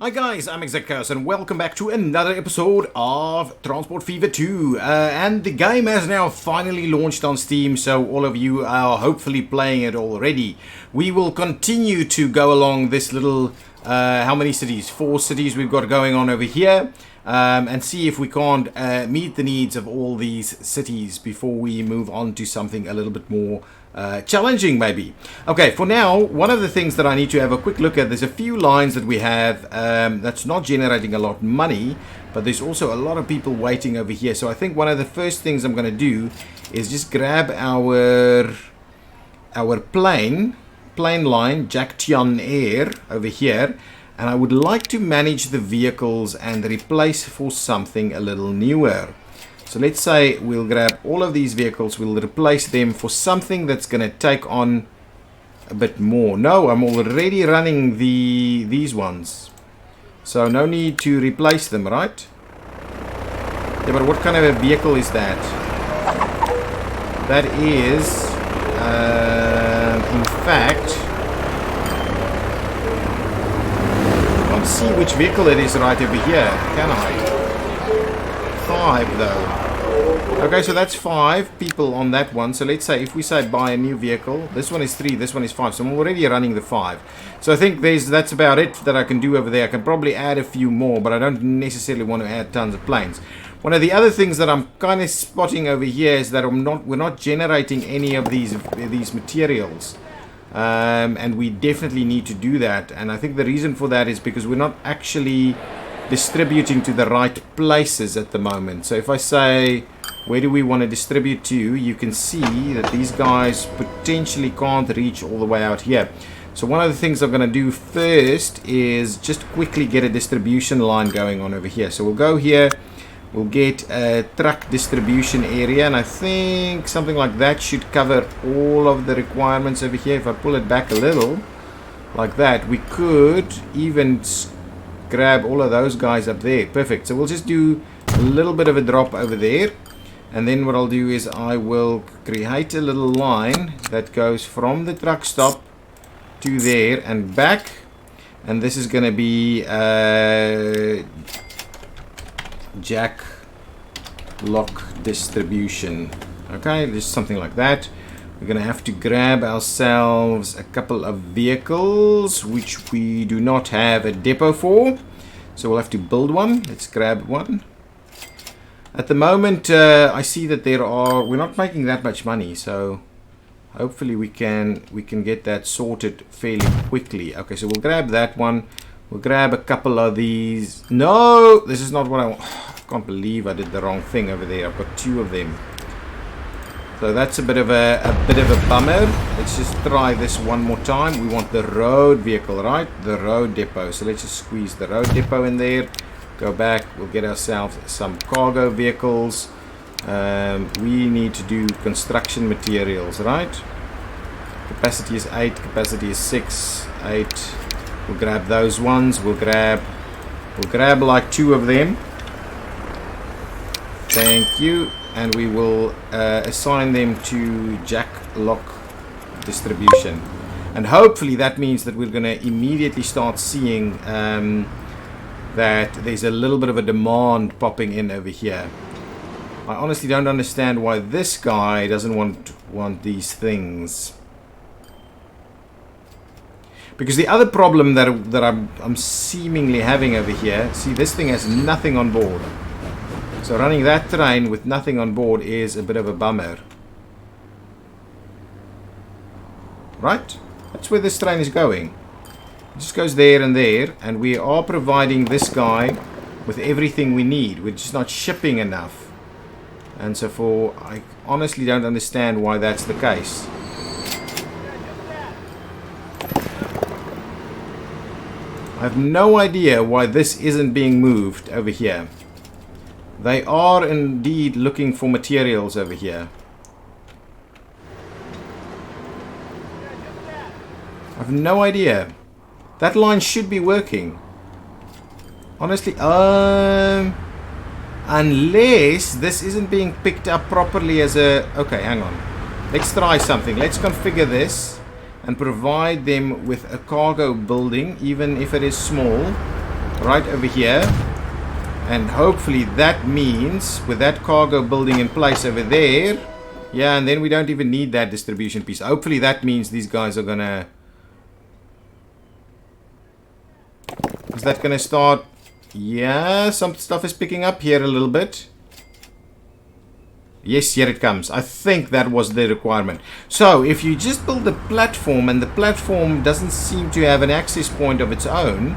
Hi guys, I'm Exactchaos and welcome back to another episode of Transport Fever 2. And the game has now finally launched on Steam, so all of you are hopefully playing it already. We will continue to go along this little, how many cities? 4 cities we've got going on over here. And see if we can't meet the needs of all these cities before we move on to something a little bit more challenging maybe. Okay, for now, one of the things that I need to have a quick look at, there's a few lines that we have that's not generating a lot of money, but there's also a lot of people waiting over here. So I think one of the first things I'm going to do is just grab our plane line, Exactchaos Air over here. And I would like to manage the vehicles and replace for something a little newer. So let's say we'll grab all of these vehicles, we'll replace them for something that's going to take on a bit more. No, I'm already running these ones. So no need to replace them, right? Yeah, but what kind of a vehicle is that? That is, in fact... see which vehicle it is right over here, can I? 5 though. Okay, so that's 5 people on that one. So let's say if we say buy a new vehicle, this one is 3, this one is 5. So I'm already running the 5. So I think that's about it that I can do over there. I can probably add a few more, but I don't necessarily want to add tons of planes. One of the other things that I'm kind of spotting over here is that we're not generating any of these materials. And we definitely need to do that, and I think the reason for that is because we're not actually distributing to the right places at the moment. So if I say where do we want to distribute to, you can see that these guys potentially can't reach all the way out here. So one of the things I'm going to do first is just quickly get a distribution line going on over here. So we'll go here, we'll get a truck distribution area, and I think something like that should cover all of the requirements over here. If I pull it back a little, like that, we could even grab all of those guys up there. Perfect. So we'll just do a little bit of a drop over there, and then what I'll do is I will create a little line that goes from the truck stop to there and back, and this is going to be jack lock distribution. Okay, just something like that. We're gonna have to grab ourselves a couple of vehicles which we do not have a depot for, so we'll have to build one. Let's grab one. At the moment I see that we're not making that much money, so hopefully we can get that sorted fairly quickly. Okay, so we'll grab that one. We'll grab a couple of these. No, this is not what I want. I can't believe I did the wrong thing over there. I've got 2 of them. So that's a bit of a bummer. Let's just try this one more time. We want the road vehicle, right? The road depot. So let's just squeeze the road depot in there. Go back. We'll get ourselves some cargo vehicles. We need to do construction materials, right? Capacity is 8. Capacity is 6. 8. We'll grab those ones. We'll grab like 2 of them. Thank you. And we will assign them to jack lock distribution. And hopefully that means that we're going to immediately start seeing that there's a little bit of a demand popping in over here. I honestly don't understand why this guy doesn't want these things. Because the other problem that I'm seemingly having over here, see, this thing has nothing on board. So running that train with nothing on board is a bit of a bummer. Right? That's where this train is going. It just goes there, and we are providing this guy with everything we need. We're just not shipping enough. And so I honestly don't understand why that's the case. I have no idea why this isn't being moved over here. They are indeed looking for materials over here. I have no idea. That line should be working. Honestly, unless this isn't being picked up properly as a... Okay, hang on. Let's try something. Let's configure this and provide them with a cargo building, even if it is small. right over here. And hopefully that means, with that cargo building in place over there, yeah, and then we don't even need that distribution piece. Hopefully that means these guys are gonna... Is that gonna start? Yeah, some stuff is picking up here a little bit. Yes, here it comes. I think that was the requirement. So, if you just build a platform and the platform doesn't seem to have an access point of its own,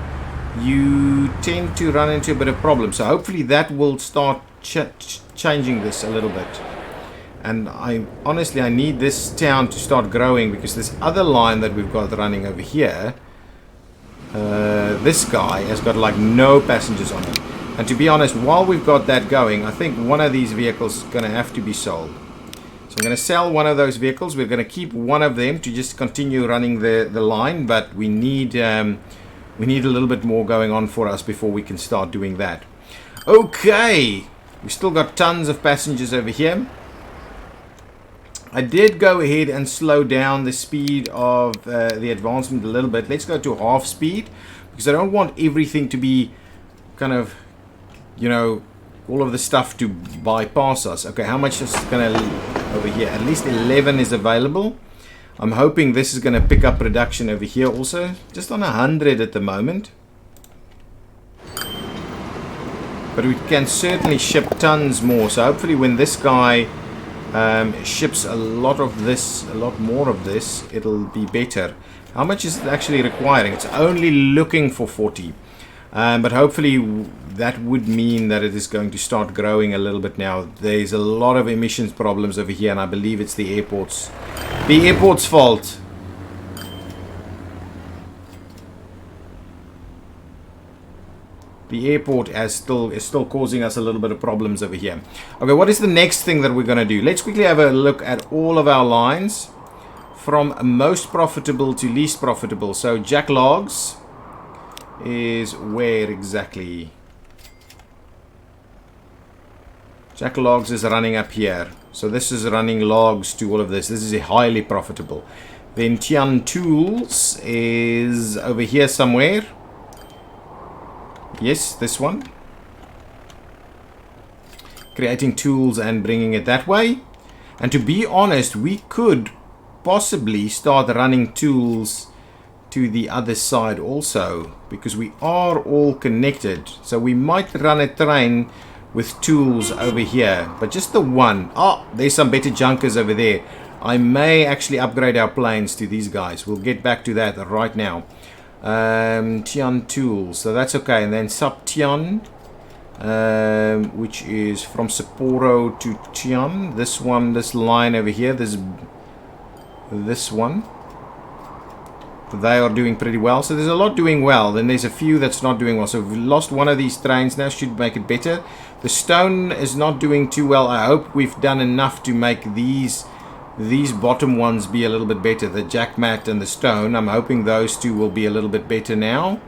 you tend to run into a bit of problem. So hopefully that will start changing this a little bit. And I honestly need this town to start growing, because this other line that we've got running over here, this guy has got like no passengers on it. And to be honest, while we've got that going, I think one of these vehicles is going to have to be sold. So I'm going to sell one of those vehicles. We're going to keep one of them to just continue running the line, but we need a little bit more going on for us before we can start doing that. Okay, we still got tons of passengers over here. I did go ahead and slow down the speed of the advancement a little bit. Let's go to half speed, because I don't want everything to be kind of, you know, all of the stuff to bypass us. Okay, how much is going to over here? At least 11 is available. I'm hoping this is going to pick up production over here also. Just on 100 at the moment. But we can certainly ship tons more. So hopefully when this guy ships a lot more of this, it'll be better. How much is it actually requiring? It's only looking for 40. But hopefully that would mean that it is going to start growing a little bit now. There's a lot of emissions problems over here, and I believe it's the airport's fault. The airport is still causing us a little bit of problems over here. Okay, what is the next thing that we're going to do? Let's quickly have a look at all of our lines from most profitable to least profitable. So Jack Logs is where exactly? Jack Logs is running up here. So this is running logs to all of this. This is highly profitable. Then Tian Tools is over here somewhere. Yes, this one. Creating tools and bringing it that way. And to be honest, we could possibly start running tools to the other side also, because we are all connected. So we might run a train with tools over here, but just the one. Oh, there's some better junkers over there. I may actually upgrade our planes to these guys. We'll get back to that right now. Tian Tools, so that's okay. And then Sub Tian, which is from Sapporo to Tian. This one, this line over here, this one, they are doing pretty well. So there's a lot doing well. Then there's a few that's not doing well. So we've lost one of these trains now, should make it better. The stone is not doing too well. I hope we've done enough to make these bottom ones be a little bit better. The jack mat and the stone, I'm hoping those two will be a little bit better now.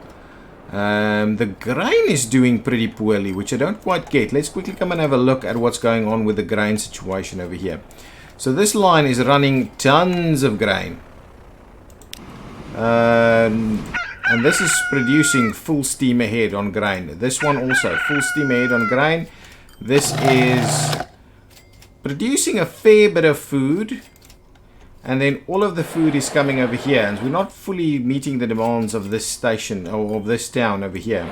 The grain is doing pretty poorly, which I don't quite get. Let's quickly come and have a look at what's going on with the grain situation over here. So this line is running tons of grain. And this is producing full steam ahead on grain. This one also, full steam ahead on grain. This is producing a fair bit of food. And then all of the food is coming over here. And we're not fully meeting the demands of this station, or of this town over here.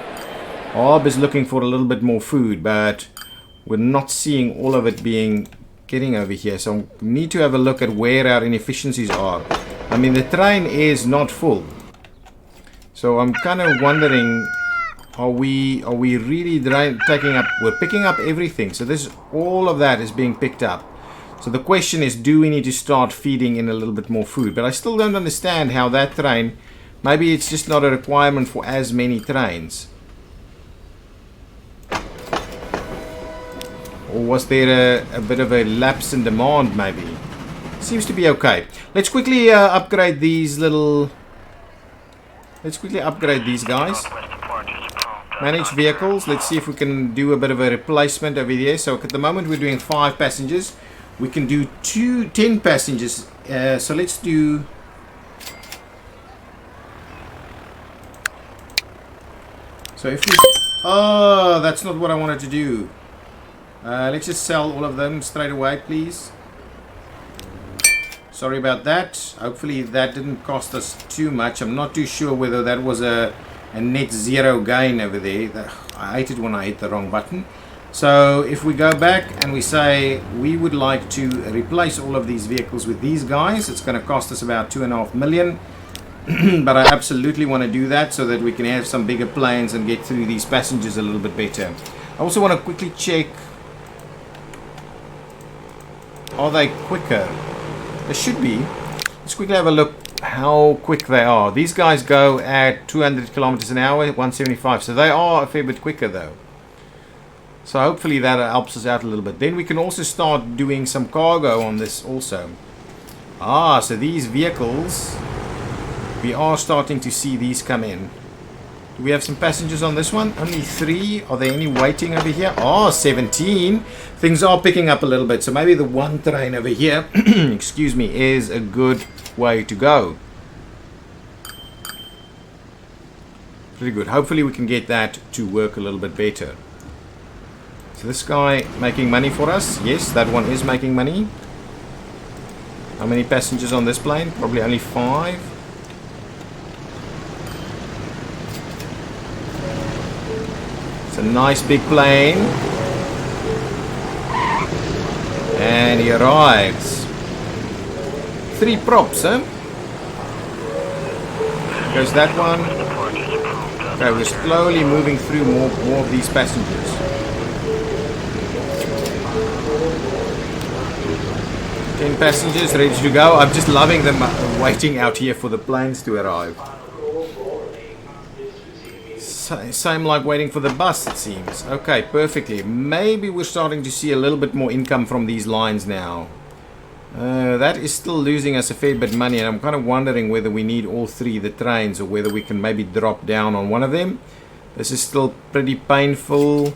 Arb is looking for a little bit more food, but we're not seeing all of it getting over here. So we need to have a look at where our inefficiencies are. I mean, the train is not full. So I'm kind of wondering, are we really taking up? We're picking up everything. So all of that is being picked up. So the question is, do we need to start feeding in a little bit more food? But I still don't understand how that train, maybe it's just not a requirement for as many trains. Or was there a bit of a lapse in demand maybe? Seems to be okay. Let's quickly upgrade these little... Let's quickly upgrade these guys. Manage vehicles. Let's see if we can do a bit of a replacement over here. So at the moment we're doing 5 passengers. We can do 10 passengers. So let's do... So if we... Oh, that's not what I wanted to do. Let's just sell all of them straight away, please. Sorry about that. Hopefully that didn't cost us too much. I'm not too sure whether that was a net zero gain over there. I hate it when I hit the wrong button. So if we go back and we say we would like to replace all of these vehicles with these guys, it's going to cost us about 2.5 million. But I absolutely want to do that so that we can have some bigger planes and get through these passengers a little bit better. I also want to quickly check, are they quicker? They should be. Let's quickly have a look how quick they are. These guys go at 200 kilometers an hour, 175, so they are a fair bit quicker though. So hopefully that helps us out a little bit. Then we can also start doing some cargo on this also. So these vehicles, we are starting to see these come in. Do we have some passengers on this one? Only 3. Are there any waiting over here? 17. Things are picking up a little bit. So maybe the one train over here, excuse me, is a good way to go. Pretty good. Hopefully we can get that to work a little bit better. So this guy making money for us? Yes, that one is making money. How many passengers on this plane? Probably only 5. It's a nice big plane. And he arrives. 3 props, huh? Goes that one. Okay, we're slowly moving through more of these passengers. 10 passengers ready to go. I'm just loving them waiting out here for the planes to arrive. Same like waiting for the bus, it seems. Okay, perfectly. Maybe we're starting to see a little bit more income from these lines now. That is still losing us a fair bit of money, and I'm kind of wondering whether we need all 3 the trains or whether we can maybe drop down on one of them. This is still pretty painful.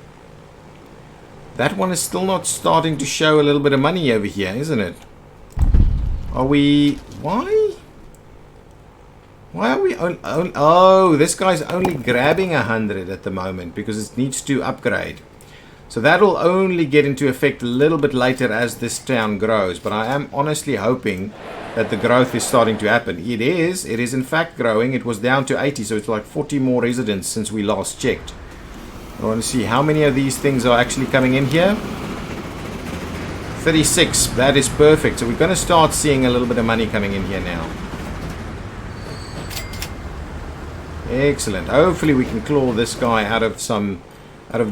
That one is still not starting to show a little bit of money over here, isn't it? Are we... Why? Why are we... Oh, this guy's only grabbing 100 at the moment because it needs to upgrade. So that'll only get into effect a little bit later as this town grows. But I am honestly hoping that the growth is starting to happen. It is in fact growing. It was down to 80, so it's like 40 more residents since we last checked. I want to see how many of these things are actually coming in here. 36, that is perfect. So we're going to start seeing a little bit of money coming in here now. Excellent. Hopefully we can claw this guy out of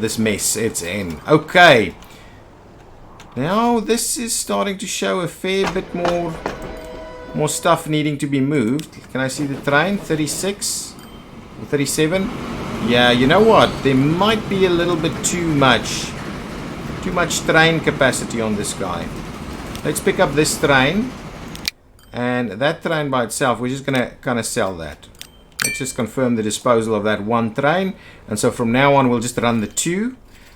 this mess it's in. Okay. Now this is starting to show a fair bit more stuff needing to be moved. Can I see the train? 36 or 37? Yeah, you know what? There might be a little bit too much train capacity on this guy. Let's pick up this train. And that train by itself, we're just going to kind of sell that. Let's just confirm the disposal of that one train. And so from now on, we'll just run the 2.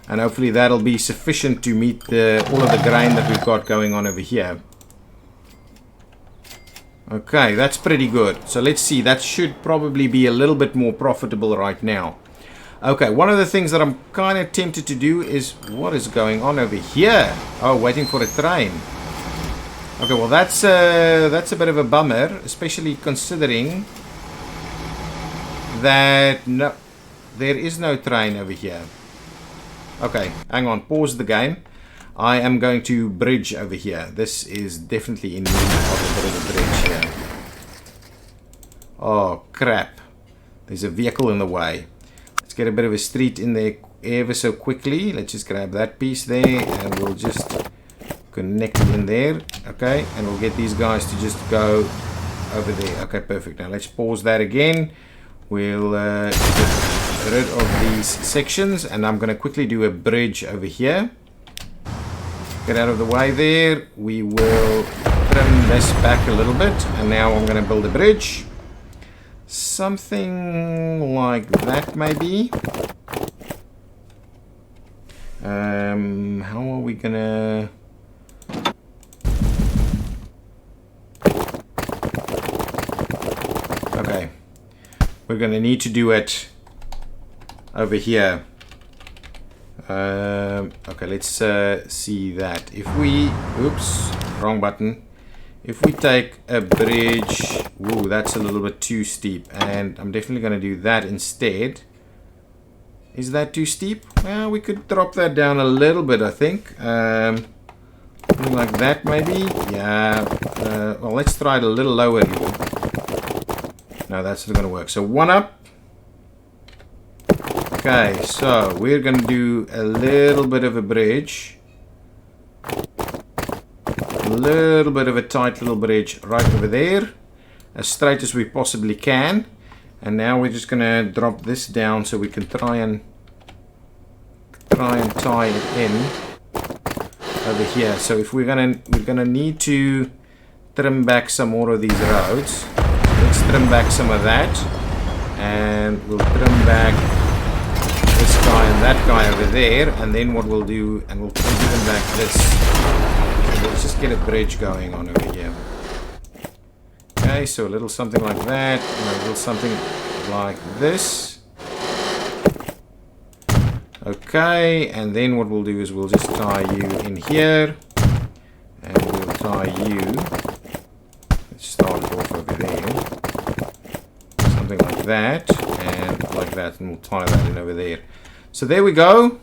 And hopefully that'll be sufficient to meet all of the grain that we've got going on over here. Okay, that's pretty good. So let's see. That should probably be a little bit more profitable right now. Okay, one of the things that I'm kind of tempted to do is... What is going on over here? Oh, waiting for a train. Okay, well that's a bit of a bummer. Especially considering... that no, there is no train over here. Okay, hang on, pause the game. I am going to bridge over here. This is definitely in need of a bit of a bridge here. Oh crap, there's a vehicle in the way. Let's get a bit of a street in there ever so quickly. Let's just grab that piece there and we'll just connect in there. Okay, and we'll get these guys to just go over there. Okay, perfect. Now let's pause that again. We'll get rid of these sections, and I'm going to quickly do a bridge over here. Get out of the way there. We will trim this back a little bit, and now I'm going to build a bridge. Something like that, maybe. How are we going to... Okay. We're going to need to do it over here. Okay, let's see that. If we, oops, wrong button. If we take a bridge, ooh, that's a little bit too steep, and I'm definitely going to do that instead. Is that too steep? Well, we could drop that down a little bit, I think. Something like that, maybe. Yeah. Well, let's try it a little lower even. No, that's not going to work. So one up. Okay, so we're going to do a little bit of a bridge. A little bit of a tight little bridge right over there. As straight as we possibly can. And now we're just going to drop this down so we can try and tie it in over here. So if we're gonna need to trim back some more of these roads. Let's trim back some of that. And we'll trim back this guy and that guy over there, and then what we'll do, and we'll trim back this. Let's just get a bridge going on over here. Okay, so a little something like that, and a little something like this. Okay, and then what we'll do is we'll just tie you in here, and we'll tie you. Let's start off over there. Something like that, and like that, and we'll tie that in over there. So there we go.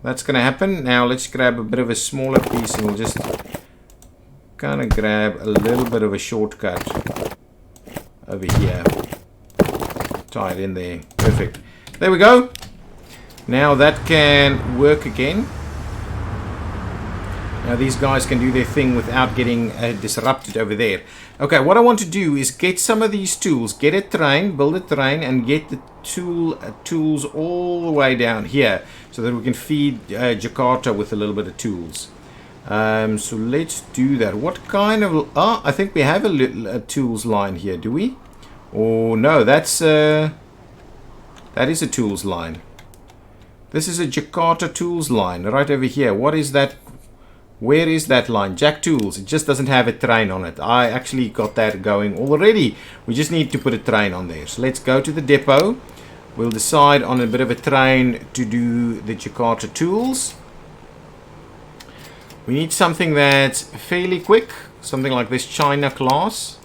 That's going to happen. Now let's grab a bit of a smaller piece, and we'll just kind of grab a little bit of a shortcut over here. Tie it in there. Perfect. There we go. Now that can work again. Now these guys can do their thing without getting disrupted over there. Okay, what I want to do is get some of these tools, get a train, build a train, and get the tools all the way down here so that we can feed Jakarta with a little bit of tools. So let's do that. What kind of... Oh, I think we have a tools line here, do we? Oh, no, that's... that is a tools line. This is a Jakarta tools line right over here. What is that? Where is that line? Jack Tools. It just doesn't have a train on it. I actually got that going already. We just need to put a train on there. So let's go to the depot. We'll decide on a bit of a train to do the Jakarta tools. We need something that's fairly quick. Something like this China class.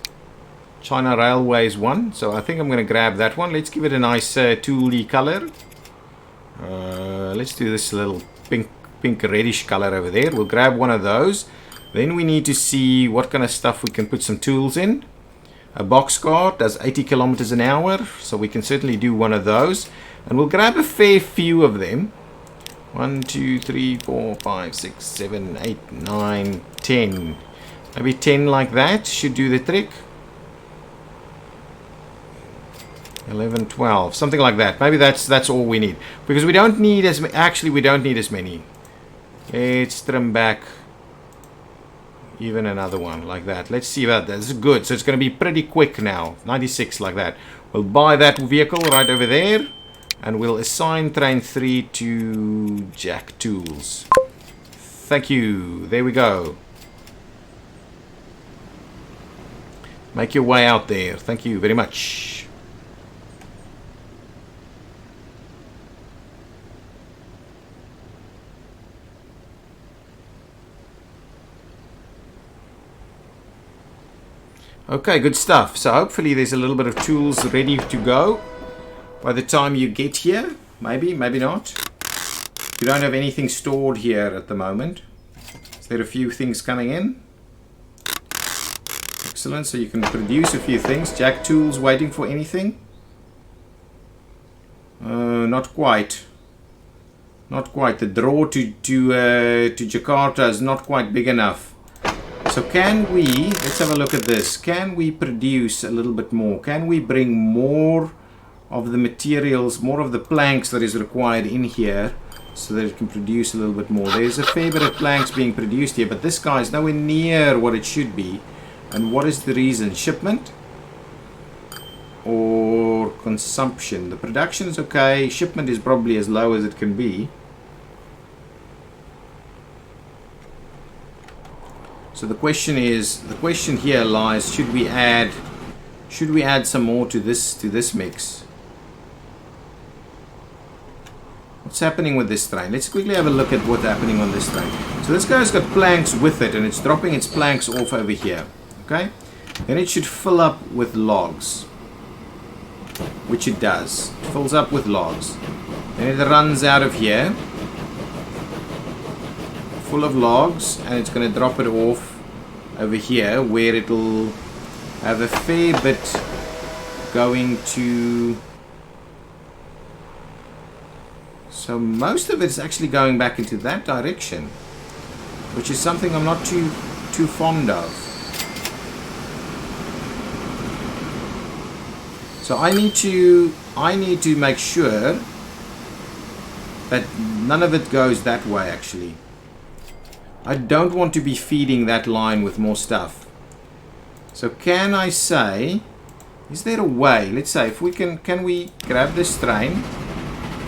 China Railways one. So I think I'm going to grab that one. Let's give it a nice tooly color. Let's do this little pink reddish color over there. We'll grab one of those. Then we need to see what kind of stuff we can put some tools in. A boxcar does 80 kilometers an hour, so we can certainly do one of those. And we'll grab a fair few of them. 1, 2, 3, 4, 5, 6, 7, 8, 9, 10. Maybe 10 like that should do the trick. 11, 12, something like that. Maybe that's all we need, because we don't need as actually we don't need as many. Let's trim back even another one like that. Let's see about that. This is good. So it's going to be pretty quick now. 96 like that. We'll buy that vehicle right over there, and we'll assign train 3 to Jack Tools. Thank you. There we go. Make your way out there. Thank you very much. Okay, good stuff. So hopefully there's a little bit of tools ready to go by the time you get here. Maybe, maybe not. You don't have anything stored here at the moment. Is there a few things coming in? Excellent, so you can produce a few things. Jack Tools waiting for anything? Not quite. Not quite. The draw to Jakarta is not quite big enough. So can we, let's have a look at this. Can we produce a little bit more? Can we bring more of the materials, more of the planks that is required in here so that it can produce a little bit more? There's a fair bit of planks being produced here, but this guy is nowhere near what it should be. And what is the reason? Shipment or consumption? The production is okay. Shipment is probably as low as it can be. So the question here lies, should we add some more to this mix? What's happening with this train? Let's quickly have a look at what's happening on this train. So this guy's got planks with it, and it's dropping its planks off over here. Okay? Then it should fill up with logs. Which it does. It fills up with logs. Then it runs out of here. Full of logs, and it's going to drop it off over here, where it'll have a fair bit going to... So most of it is actually going back into that direction, which is something I'm not too fond of. So I need to make sure that none of it goes that way. Actually, I don't want to be feeding that line with more stuff. So can I say, is there a way? Let's say if we can we grab this train?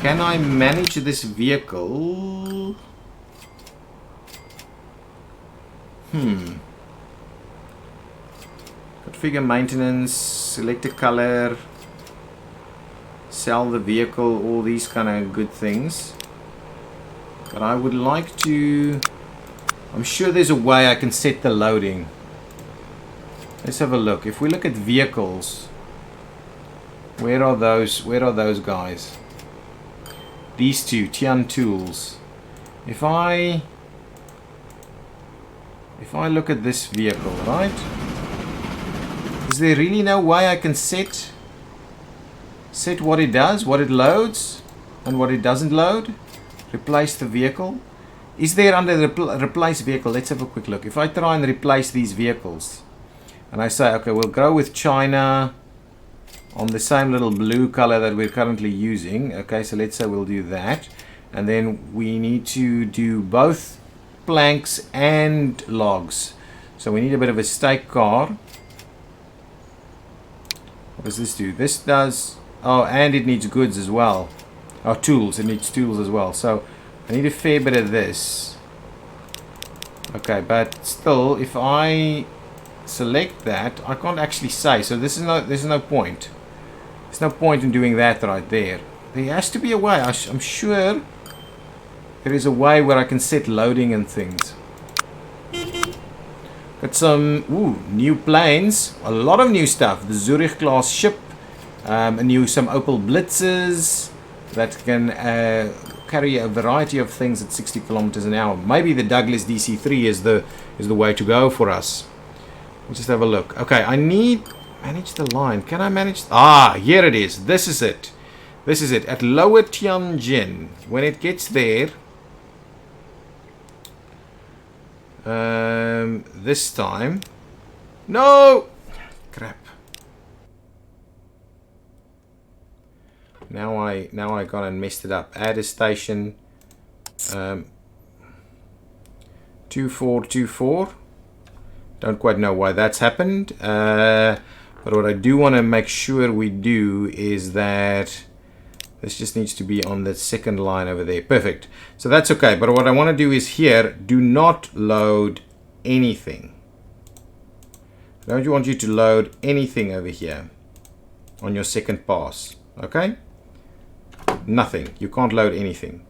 Can I manage this vehicle? Configure maintenance, select a color, sell the vehicle, all these kind of good things. But I would like to... I'm sure there's a way I can set the loading. Let's have a look. If we look at vehicles, where are those guys? These two, Tian Tools. If I look at this vehicle, right? Is there really no way I can set what it does, what it loads, and what it doesn't load? Replace the vehicle. Is there under the replace vehicle? Let's have a quick look. If I try and replace these vehicles, and I say, okay, we'll go with China on the same little blue color that we're currently using. Okay, so let's say we'll do that. And then we need to do both planks and logs. So we need a bit of a stake car. What does this do? This does... Oh, and it needs goods as well. Oh, tools. It needs tools as well. So I need a fair bit of this. Okay, but still, if I select that, I can't actually say. So there's no point. There's no point in doing that right there. There has to be a way. I'm sure there is a way where I can set loading and things. Got some new planes. A lot of new stuff. The Zurich class ship. Some Opel Blitzes that can carry a variety of things at 60 kilometers an hour. Maybe the Douglas DC-3 is the way to go for us. We'll just have a look. Okay, I need... Manage the line. Can I manage... Ah, here it is. This is it. This is it. At Lower Tianjin, when it gets there... this time... No! Crap. Now I gone and messed it up. Add a station... 2424. Don't quite know why that's happened. But what I do want to make sure we do is that this just needs to be on the second line over there. Perfect. So that's okay. But what I want to do is here, do not load anything. I don't want you to load anything over here on your second pass. Okay? Nothing. You can't load anything.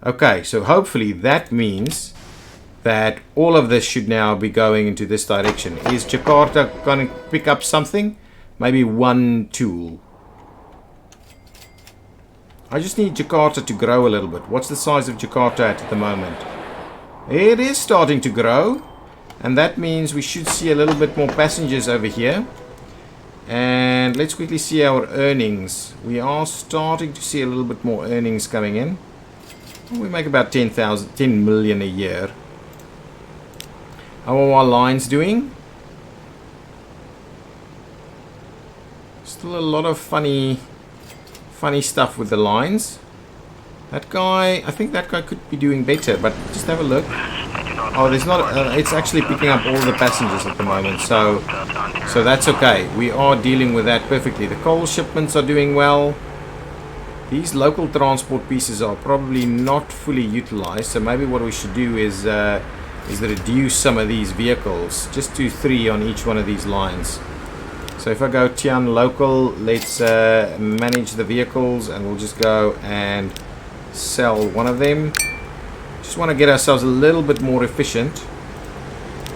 Okay, so hopefully that means that all of this should now be going into this direction. Is Jakarta going to pick up something? Maybe one tool. I just need Jakarta to grow a little bit. What's the size of Jakarta at the moment? It is starting to grow. And that means we should see a little bit more passengers over here. And let's quickly see our earnings. We are starting to see a little bit more earnings coming in. We make about 10 million a year. How are our lines doing? Still a lot of funny stuff with the lines. That guy, I think that guy could be doing better, but just have a look. Oh, there's not. It's actually picking up all the passengers at the moment, so that's okay. We are dealing with that perfectly. The coal shipments are doing well. These local transport pieces are probably not fully utilized, so maybe what we should do is reduce some of these vehicles. Just do 3 on each one of these lines. So if I go Tian local, let's manage the vehicles, and we'll just go and sell one of them. Just want to get ourselves a little bit more efficient.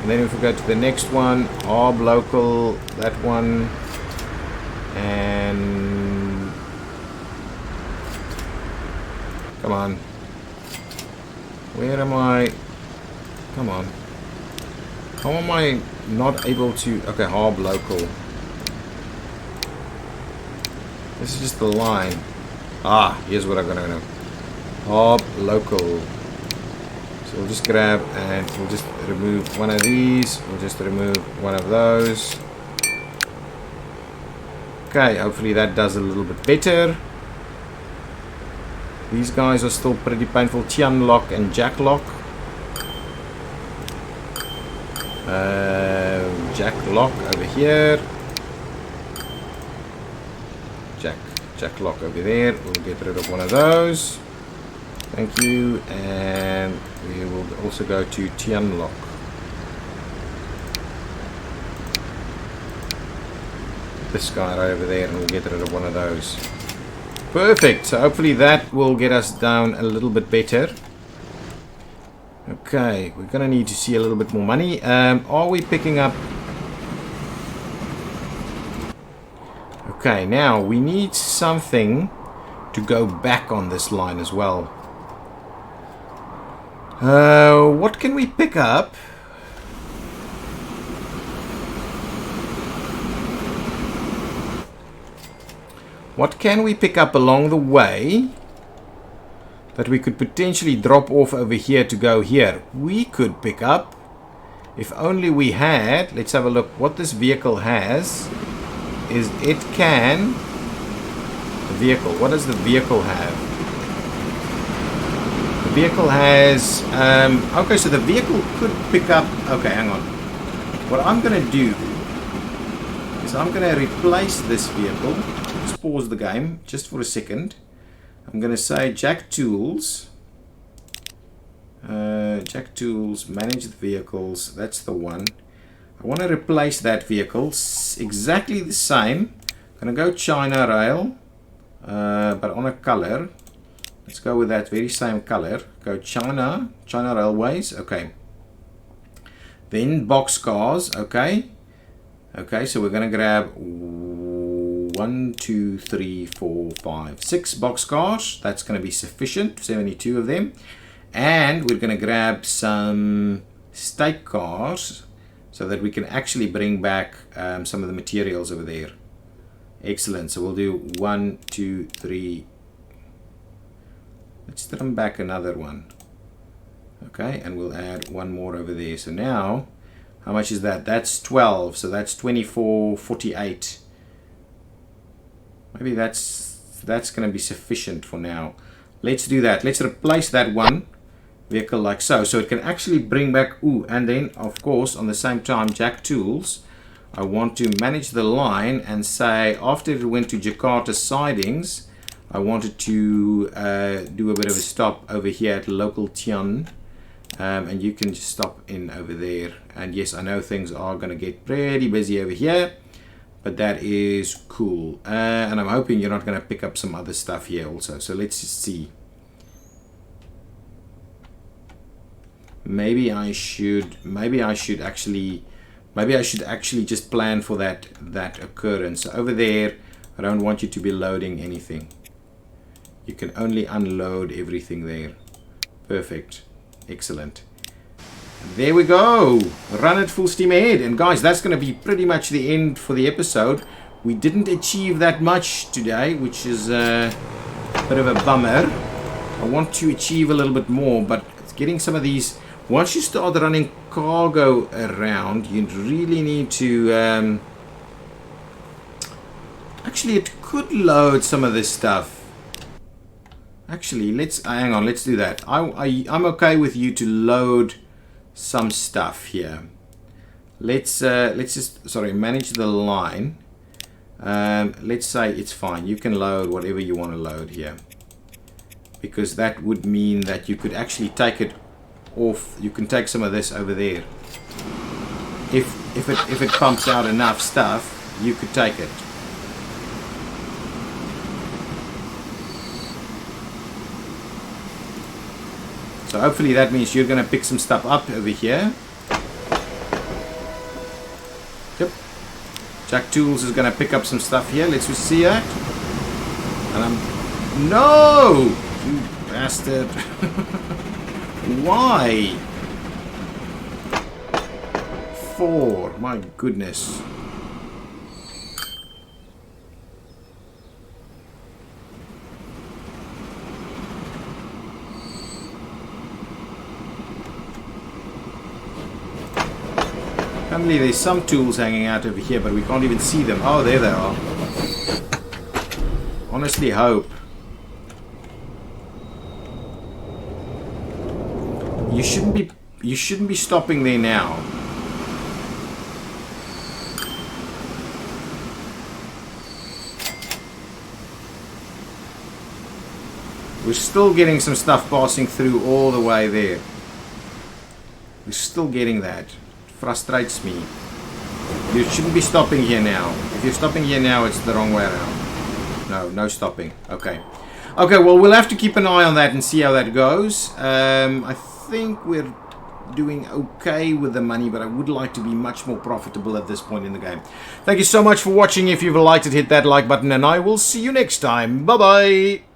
And then if we go to the next one, Arb local, that one, and come on, where am I? Come on, how am I not able to? Okay, Arb local. This is just the line. Ah, here's what I'm gonna do. Arb local. So we'll just grab and we'll just remove one of these. We'll just remove one of those. Okay, hopefully that does a little bit better. These guys are still pretty painful. Tian lock and Jack lock. Jack lock over here. Jack lock over there. We'll get rid of one of those. Thank you. And we will also go to Tian lock. This guy right over there, and we'll get rid of one of those. Perfect. So hopefully that will get us down a little bit better. Okay, we're gonna need to see a little bit more money. Are we picking up? Okay, now we need something to go back on this line as well. What can we pick up? What can we pick up along the way that we could potentially drop off over here to go here? We could pick up, if only we had, let's have a look. What this vehicle has is it can, the vehicle, what does the vehicle have? The vehicle has, okay, so the vehicle could pick up, okay, hang on. What I'm going to do is I'm going to replace this vehicle. Let's pause the game just for a second. I'm going to say Jack Tools, manage the vehicles, that's the one. I want to replace that vehicle, exactly the same. I'm going to go China Rail, but on a color. Let's go with that very same color. Go China Railways, okay. Then boxcars, okay. Okay, so we're going to grab 1, 2, 3, 4, 5, 6 boxcars. That's going to be sufficient, 72 of them. And we're going to grab some stake cars so that we can actually bring back some of the materials over there. Excellent. So we'll do 1, 2, 3. Let's trim back another one. Okay, and we'll add one more over there. So now, how much is that? That's 12. So that's 24, 48. Maybe that's going to be sufficient for now. Let's do that. Let's replace that one vehicle like so. So it can actually bring back, and then of course on the same time Jack Tools, I want to manage the line and say after it went to Jakarta sidings, I wanted to do a bit of a stop over here at local Tian, and you can just stop in over there. And yes, I know things are going to get pretty busy over here, but that is cool. And I'm hoping you're not going to pick up some other stuff here also. So let's just see. Maybe I should actually just plan for that occurrence. So over there, I don't want you to be loading anything. You can only unload everything there. Perfect. Excellent. There we go. Run it full steam ahead. And guys, that's going to be pretty much the end for the episode. We didn't achieve that much today, which is a bit of a bummer. I want to achieve a little bit more, but getting some of these, once you start running cargo around, you really need to actually, it could load some of this stuff. Actually, hang on, let's do that. I'm okay with you to load some stuff here. Let's just, sorry, manage the line. Let's say it's fine. You can load whatever you want to load here, because that would mean that you could actually take it off. You can take some of this over there. If it pumps out enough stuff, you could take it. So hopefully that means you're going to pick some stuff up over here. Yep. Jack Tools is going to pick up some stuff here. Let's just see that. And I'm... No! You bastard. Why? 4. My goodness. Apparently there's some tools hanging out over here, but we can't even see them. Oh, there they are. Honestly hope. You shouldn't be stopping there now. We're still getting some stuff passing through all the way there. We're still getting that. It frustrates me. You shouldn't be stopping here now. If you're stopping here now, it's the wrong way around. No, no stopping. Okay. Okay, well, we'll have to keep an eye on that and see how that goes. I think we're doing okay with the money, but I would like to be much more profitable at this point in the game. Thank you so much for watching. If you've liked it, hit that like button, and I will see you next time. Bye-bye.